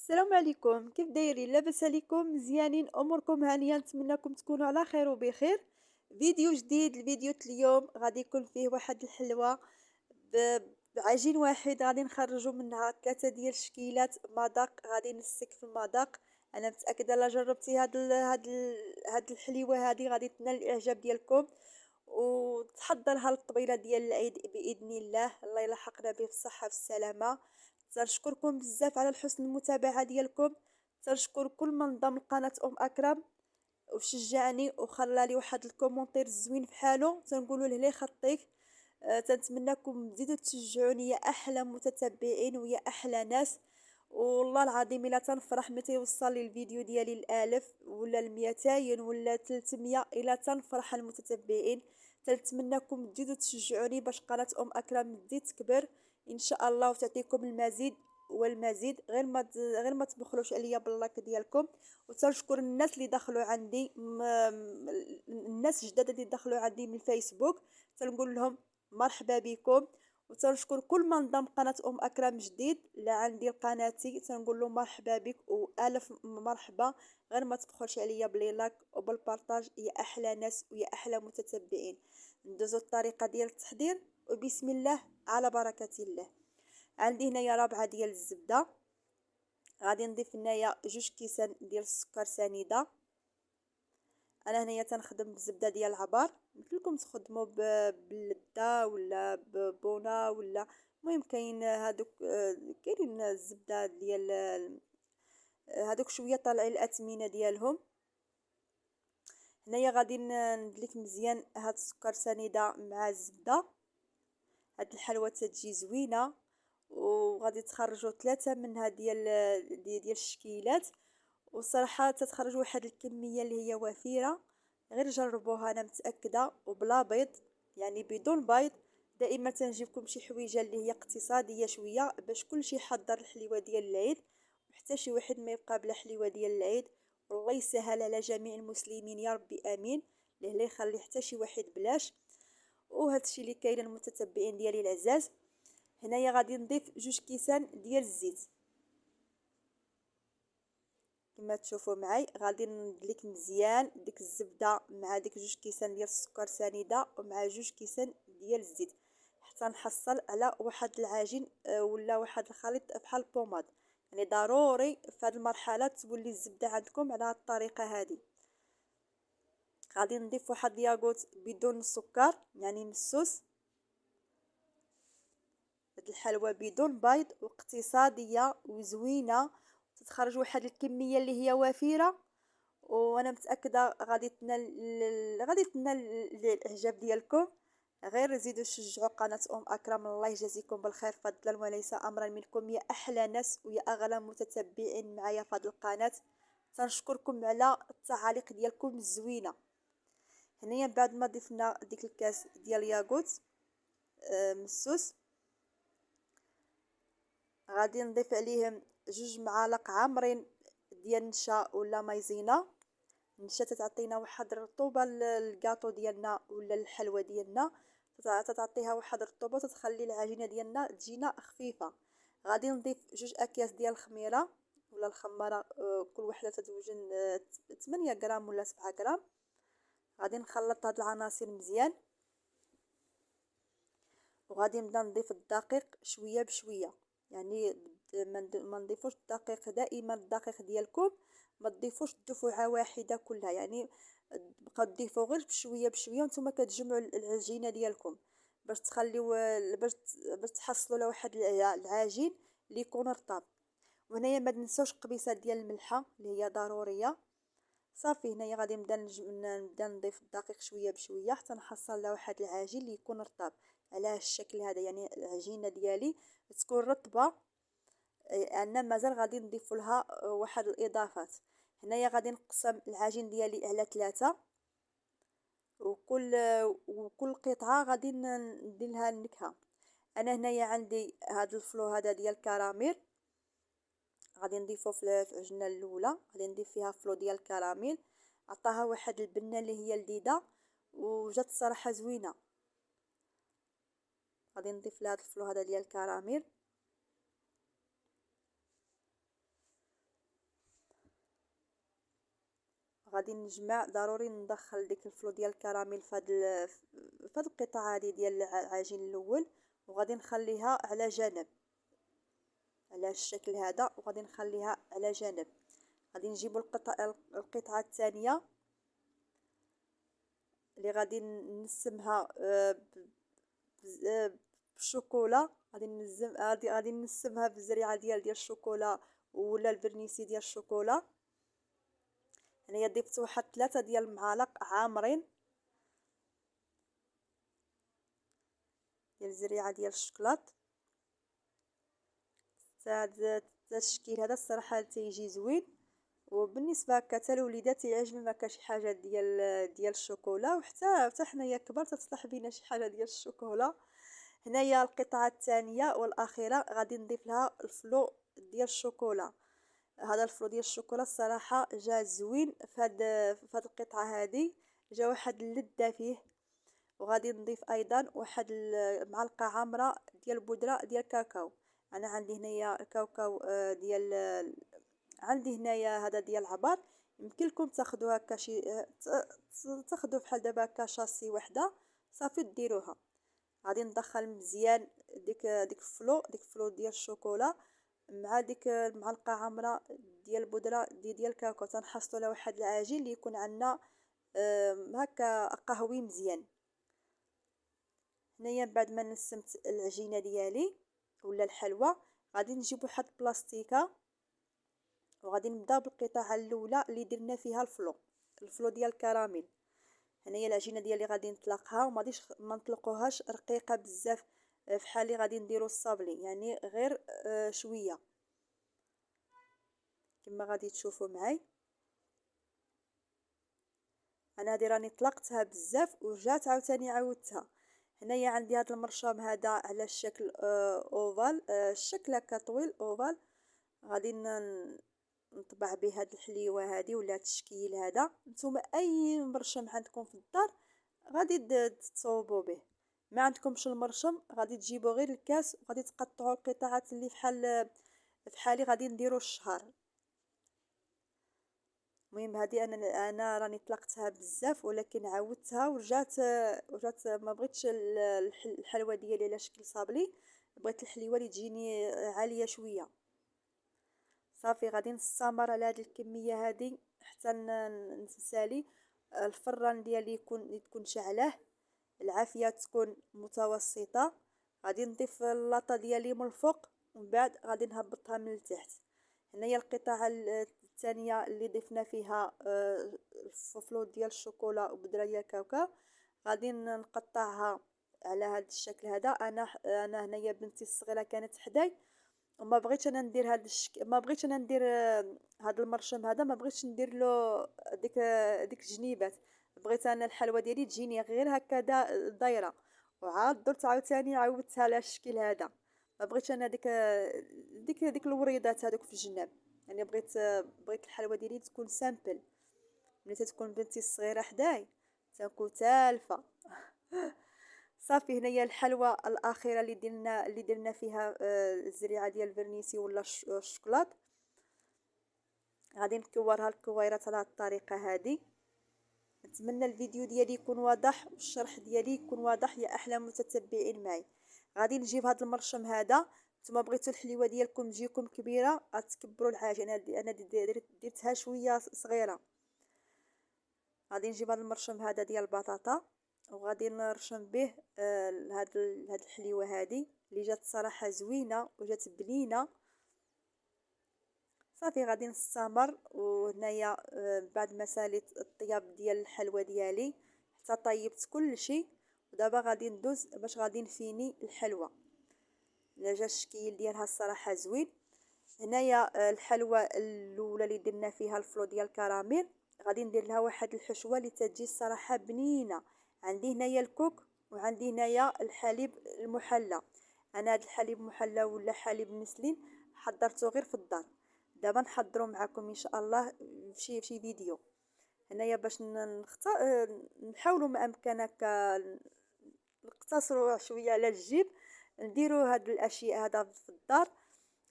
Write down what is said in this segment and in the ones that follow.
السلام عليكم، كيف دايرين؟ لاباس عليكم؟ مزيانين؟ اموركم هانيه؟ نتمنىكم تكونوا على خير وبخير. فيديو جديد. الفيديو اليوم غادي يكون فيه واحد الحلوه بعجين واحد، غادي نخرجوا منها ثلاثه ديال الشكيلات مذاق. غادي نسك في المذاق. انا متاكده لا جربتي هاد الحليوه هذه غادي تنال الاعجاب ديالكم، وتحضرها للطبيله ديال العيد باذن الله. الله يلحقنا به بالصحه والسلامه. تنشكركم بزاف على حسن المتابعه ديالكم. تنشكر كل من انضم لقناه اكرم وشجعني وخلى لي واحد الكومونتير زوين في حاله، تنقولوا له لي خطيك. تنتمنىكم تزيدوا تشجعوني يا احلى متتبعين ويا احلى ناس. والله العظيم الا تنفرح متى يوصل لي الفيديو ديالي الالف ولا الميتين ولا 300، الا تنفرح المتتبعين. تنتمنىكم تزيدوا تشجعوني باش قناه اكرم تزيد تكبر ان شاء الله وتعطيكم المزيد والمزيد. غير ما تبخلوش عليا باللايك ديالكم. وتنشكر الناس اللي دخلوا عندي الناس الجداد اللي دخلوا عندي من الفيسبوك، تنقول لهم مرحبا بكم. وتنشكر كل من انضم قناة أكرم جديد لعندي قناتي، تنقول له مرحبا بك وألف مرحبا. غير ما تبخلش عليا بلي لايك وبالبارطاج يا أحلى ناس ويا أحلى متتبعين. ندوزو الطريقة ديال التحضير وبسم الله على بركة الله. عندي هنايا ربعة ديال الزبدة. غادي نضيف هنايا 2 كيسان ديال السكر سنيدة. انا هنايا تنخدم بالزبده ديال العبار، مثلكم تخدموا باللذة ولا ببونه ولا المهم كاين هادوك. كاينين الزبده ديال هادوك شويه طالعين الاثمنه ديالهم. هنايا غادي ندلك مزيان هاد السكر سنيده مع الزبده. هاد الحلوه تتجي زوينه. وغادي تخرجوا 3 منها ديال الشكيلات. وصراحه تتخرج واحد الكميه اللي هي وفيره. غير جربوها، انا متاكده. وبلا بيض، يعني بدون بيض. دائما تنجيبكم شي حويجه اللي هي اقتصاديه شويه باش كلشي يحضر الحليوه ديال العيد، وحتى شي واحد ما يبقى بلا حليوه ديال العيد. والله يسهل على جميع المسلمين يا ربي امين. ليه لا يخلي حتى شي واحد بلاش. وهذا الشيء اللي كاين المتتبعين ديالي العزاز. هنايا غادي نضيف 2 كيسان ديال الزيت. كما تشوفوا معي غادي ندلك مزيان ديك الزبده مع ديك 2 كيسان ديال السكر سنيده ومع 2 كيسان ديال الزيت، حتى نحصل على واحد العجين ولا واحد الخليط بحال البوماد. يعني ضروري في هذه المرحله تولي الزبده عندكم على هذه الطريقه هذه. غادي نضيف واحد الياغورت بدون سكر يعني مسوس. هاد الحلوى بدون بيض واقتصاديه وزوينه، تتخرج واحد الكميه اللي هي وفيره. وانا متاكده غادي تنال الاعجاب ديالكم. غير زيدوا شجعوا قناه اكرم. الله يجازيكم بالخير فضلا وليس امرا منكم يا احلى ناس ويا اغلى متتبعين معايا في هذه القناه. تنشكركم على التعاليق ديالكم الزوينه. هنايا بعد ما ضفنا ديك الكاس ديال الياغوت مسوس، غادي نضيف عليهم 2 معالق عامرين ديال النشا ولا مايزينا. النشا تتعطينا واحد الرطوبه للكاطو ديالنا ولا الحلوى ديالنا. تتعطيها واحد الرطوبه تتخلي العجينه ديالنا تجينا خفيفه. غادي نضيف 2 اكياس ديال الخميره ولا الخماره. كل وحده تتوزن 8 غرام ولا 7 غرام. غادي نخلط هاد العناصر مزيان. وغادي نبدا نضيف الدقيق شويه بشويه. يعني ما نضيفوش الدقيق دائما. الدقيق ديالكم ما تضيفوش دفعه واحده كلها، يعني بقاو تضيفوا غير بشويه بشويه وانتم كتجمعوا العجينه ديالكم باش تخليو باش تحصلوا لواحد العجين اللي يكون رطب. وهنايا ما ننساوش قبيصه ديال الملحه اللي هي ضروريه. صافي هنايا غادي نبدا نضيف الدقيق شويه بشويه حتى نحصل لواحد العجين اللي يكون رطب على هذا الشكل هذا. يعني العجينه ديالي تكون رطبه. انا مازال غادي نضيف لها واحد الاضافات. هنايا غادي نقسم العجين ديالي على 3، وكل وكل قطعه غادي ندير لها النكهه. انا هنايا عندي هذا الفلو هذا ديال الكراميل. غادي نضيفه في العجينه الاولى. غادي نضيف فيها فلو ديال الكراميل. عطاها واحد البنه اللي هي لذيذه وجات الصراحه زوينه. غادي نضيف لهاد الفلو هذا ديال الكراميل. غادي نجمع ضروري ندخل ديك الفلو ديال الكراميل في هاد القطعه هذه ديال العجين الاول، وغادي نخليها على جنب على الشكل هذا، وغادي نخليها على جنب. غادي نجيب القطعه الثانيه اللي غادي نسمها بالشوكولا. غادي نسمها بالزريعه ديال الشوكولا ولا الفرنيسي ديال الشوكولا. هنايا ضفت واحد 3 ديال المعالق عامرين ديال الزريعه ديال الشوكولات. هذا التشكيل هذا الصراحه تيجي زوين، وبالنسبه هكا حتى الوليدات يعجبهم هكا شي حاجه ديال الشوكولا، وحتى حنايا كبار تصلح بينا شي حاجه ديال الشوكولا. هنايا القطعه الثانيه والاخيره غادي نضيف لها الفلو ديال الشوكولا. هذا الفلو ديال الشوكولا الصراحه جا زوين في هاد القطعه هذه، جا واحد اللذه فيه. وغادي نضيف ايضا واحد معلقه عامره ديال البودره ديال الكاكاو. انا عندي هنايا الكاوكاو عندي هنايا هذا ديال العبار. يمكن لكم تاخذوا هكا شي تاخذوا بحال دابا هكا شاسي وحده صافي ديروها. غادي ندخل مزيان ديك الفلو ديال الشوكولا مع ديك المعلقه عامره ديال البودره ديال الكاكاو. تنحصلوا على واحد العجين اللي يكون عندنا هكا قهوي مزيان. هنايا بعد ما نسمت العجينه ديالي ولا الحلوى، غادي نجيب واحد البلاستيكه وغادي نبدا بالقطعه الاولى اللي درنا فيها الفلو ديال الكراميل. هنايا العجينه ديالي غادي نطلقها وما غاديش ما نطلقوهاش رقيقه بزاف بحال اللي غادي نديرو الصابلي، يعني غير شويه كما غادي تشوفوا معي. انا هذه راني طلقتها بزاف ورجعت عاوتاني عاودتها. هنايا عندي هذا المرشم هذا على الشكل اوفال، الشكل هكا طويل اوفال. غادي نطبع به هاد الحليوه هذه ولا التشكيل هذا. نتوما اي مرشم عندكم في الدار غادي تصوبوا به. ما عندكمش المرشم غادي تجيبوا غير الكاس وغادي تقطعوا القطعات اللي بحالي غادي نديروا الشهر. المهم هذه انا راني طلقتها بزاف ولكن عاودتها ورجعت ما بغيتش الحلوى ديالي على شكل صابلي، بغيت الحليوه اللي تجيني عاليه شويه. صافي غادي نستمر على هذه الكميه هذه حتى نسالي. الفران ديالي تكون شعله، العافيه تكون متوسطه. غادي نضيف اللاطه ديالي من الفوق ومن بعد غادي نهبطها من التحت. هنايا القطعه الثانيه اللي ضفنا فيها الفلو ديال الشوكولا وبودره ديال الكاوكاو غادي نقطعها على هذا الشكل هذا. انا هنايا بنتي الصغيره كانت حداي وما بغيتش انا ندير ما بغيتش انا ندير هذا المرشم هذا، ما بغيتش ندير له ديك الجنيبات. بغيت انا الحلوى ديالي تجيني غير هكا دايره، وعاد درت عاوتاني عاودتها على الشكل هذا. ما بغيتش انا ديك الوريضات هذوك في الجناب، يعني بغيت الحلوى ديالي تكون سامبل. ملي تكون بنتي الصغيره حداي تنكون تالفه. صافي هنايا الحلوى الاخيره اللي درنا فيها الزريعه ديال الفرنيسي ولا الشوكولات. غادي نكورها الكويرات على الطريقه هذه. نتمنى الفيديو ديالي يكون واضح والشرح ديالي يكون واضح يا احلى متتبعين معي. غادي نجيب هذا المرشم هذا. نتوما بغيتوا الحليوه ديالكم تجيكم كبيره غتكبروا العجينه. انا درتها شويه صغيره. غادي نجيب هذا المرشم هذا ديال البطاطا وغادي نرشم به هاد الحليوه هذه اللي جات صراحه زوينه وجات بنينه. صافي غادي نستمر. وهنايا بعد ما ساليت الطياب ديال الحلوى ديالي حتى طيبت كل شيء، ودابا غادي ندوز باش غادي نفيني الحلوى. جا الشكل ديالها الصراحه زوين. هنايا الحلوى الاولى اللي درنا فيها الفلو ديال الكراميل غادي ندير لها واحد الحشوه اللي تجي الصراحه بنينه. عندي هنايا الكوك وعندي هنايا الحليب المحلى. انا هذا الحليب المحلى ولا حليب مسلين حضرته غير في الدار، دابا نحضره معكم ان شاء الله في شي فيديو. هنايا باش نحاولوا ما امكن هكا نقتصروا شويه على الجيب، نديروا هاد الاشياء هذا في الدار.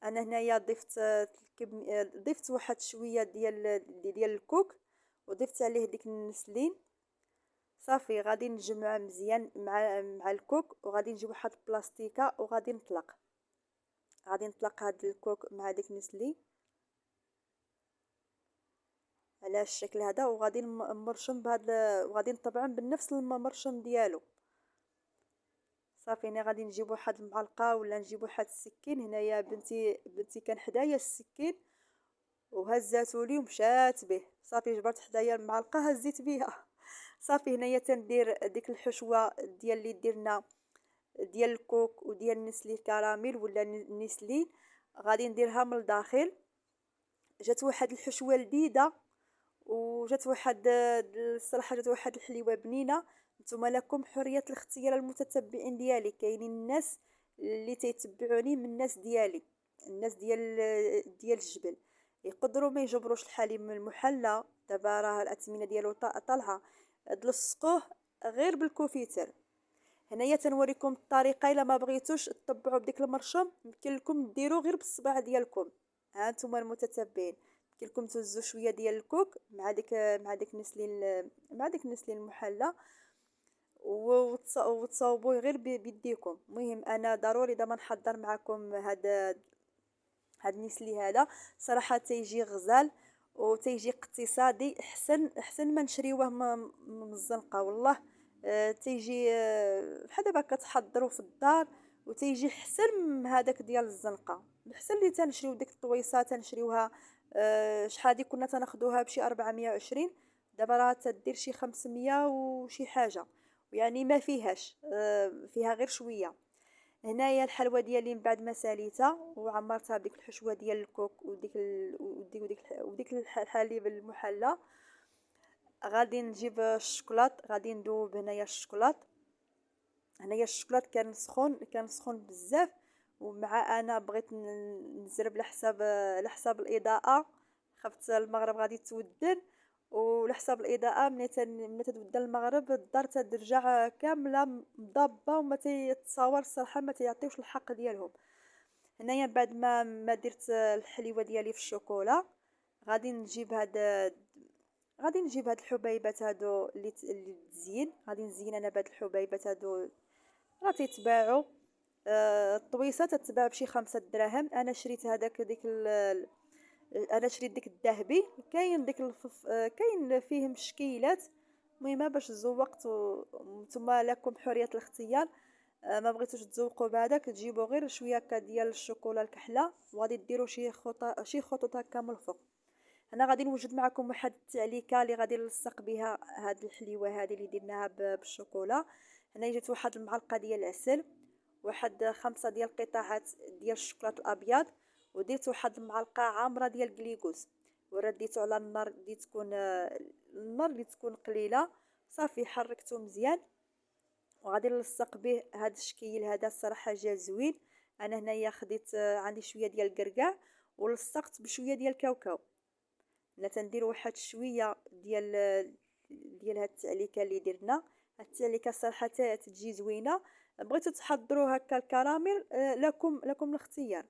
انا هنايا ضفت واحد شويه ديال الكوك وضفت عليه ديك النسلين. صافي غادي نجمع مزيان مع الكوك، وغادي نجيب واحد البلاستيكه وغادي نطلق. غادي نطلق هاد الكوك مع ديك النسلي على الشكل هذا، وغادي نمرشم وغادي نطبعهم بنفس المرشم ديالو. صافي هنا غادي نجيب واحد المعلقه ولا نجيب واحد السكين. هنايا بنتي كان حدايا السكين وهزاتو لي ومشات به. صافي جبرت حدايا المعلقه هزيت بها. صافي هنايا تندير ديك الحشوه ديال اللي درنا ديال الكوك وديال النسلي الكراميل ولا النسلين. غادي نديرها من الداخل. جات واحد الحشوه لذيذه، وجات واحد الصراحه جات واحد الحليوه بنينه. نتوما لكم حريه الاختيار المتتبعين ديالي. كاينين الناس اللي تيتبعوني من الناس ديالي، الناس ديال الجبل، يقدروا ما يجبروش الحليب من المحلى. دابا راه الاثمنه ديالو طالعه، تلصقوه غير بالكوفيتر. هنايا تنوريكم الطريقه. الا ما بغيتوش تطبعوا بديك المرشم يمكن لكم ديروا غير بالصباع ديالكم. ها انتم المتتبعين، يمكن لكم توزوا شويه ديال الكوك مع ديك النسلين المحلى وتصاوبوه غير بيديكم. المهم انا ضروري دابا نحضر معكم هاد النسلي هذا. صراحه تيجي غزال وتيجي اقتصادي، احسن ما نشريوه من الزنقه والله. تيجي بحال دابا كتحضروا في الدار، وتيجي احسن من هذاك ديال الزنقه. احسن اللي تنشريو ديك الطويصه تنشريوها. شحال هادي كنا تناخذوها بشي 420، دابا راه تدير شي 500 وشي حاجه، يعني ما فيهاش. فيها غير شويه. هنايا الحلوى ديالي من بعد ما ساليتها وعمرتها بديك الحشوه ديال الكوك وديك الحليب المحلى. غادي نجيب الشوكولات، غادي ندوب هنايا الشوكولات. هنايا الشوكولات كان سخون بزاف، ومع انا بغيت نزرب لحساب الاضاءه. خفت المغرب غادي تودن، ولحساب الاضاءه ملي تتودن المغرب الدار ترجع كامله مضابه وما تتصور. الصراحه ما تيعطيوش الحق ديالهم. هنايا بعد ما درت الحليوه ديالي في الشوكولا، غادي نجيب هاد الحبيبات هادو اللي تزيين. غادي نزين انا بهاد الحبيبات هادو، راه تيتباعوا. الطويصه تتباع بشي 5 دراهم. انا شريت انا شريت ديك الذهبي. كاين ديك كاين فيه مشكيلات. المهم باش تزوقت ثم لكم حريه الاختيار. ما بغيتوش تزوقوا بهذاك تجيبوا غير شويه ديال الشوكولا الكحله، وغادي ديروا شي خطوط هكا من الفوق. انا غادي نوجد معكم واحد التعليكه اللي غادي نلصق بها هاد الحليوه هذه اللي درناها بالشوكولا. هنا جات واحد المعلقه ديال العسل، واحد 5 ديال القطعات ديال الشوكولاط الابيض، ودرت واحد المعلقه عامره ديال الكليكوز، ورديته على النار اللي تكون قليله. صافي حركته مزيان وغادي نلصق به هذا الشكل هذا. الصراحه جا زوين. انا هنايا خديت عندي شويه ديال الكركاع ولصقت بشويه ديال الكاوكاو. لا تندير واحد شويه ديال هاد التعليكه اللي درنا. هاد التعليكه الصراحه تجي زوينه. بغيتو تحضروا هكا الكراميل، لكم الاختيار.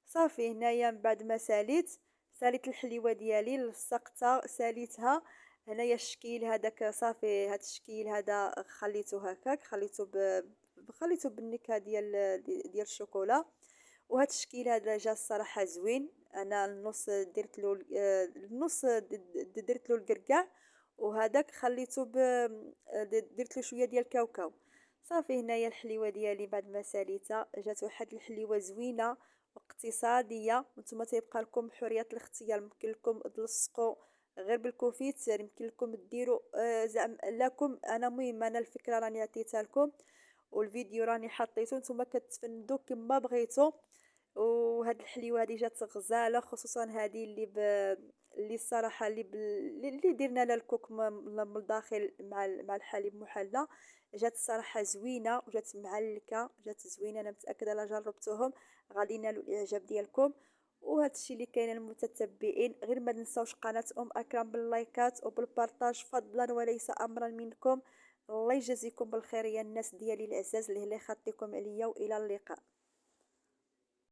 صافي هنايا من بعد ما ساليت الحليوه ديالي لصقتها ساليتها. هنايا الشكل هذاك صافي. هاد الشكل هذا خليته هكاك، خليته بالنكهه ديال الشوكولا. وهاد الشكل هذا جا الصراحه زوين. انا النص درت له الكركاع، وهذاك خليته درت له شويه ديال الكاوكاو. صافي هنايا الحليوه ديالي بعد ما ساليتها جات واحد الحليوه زوينه واقتصاديه. وانتم تيبقى لكم حريه الاختيار. يمكن لكم تلصقوا غير بالكوفيتر، يمكن لكم ديروا زعما لكم. انا المهم انا الفكره راني عطيتها لكم، والفيديو راني حطيته، نتوما كتفندوا كما بغيتو. وهاد الحليوه هذه جات غزاله، خصوصا هذه اللي الصراحه اللي درنا لها الكوك من الداخل مع الحليب محلى. جات الصراحه زوينه وجات معلكه، جات زوينه. انا متاكده لا جربتوهم غادي ينالوا الاعجاب ديالكم. وهذا الشيء اللي كاين المتتبعين، غير ما تنساوش قناه اكرم باللايكات وبالبارطاج فضلا وليس امرا منكم. الله يجازيكم بالخير يا الناس ديالي العزاز. اللي خاطيكم عليا، والى اللقاء.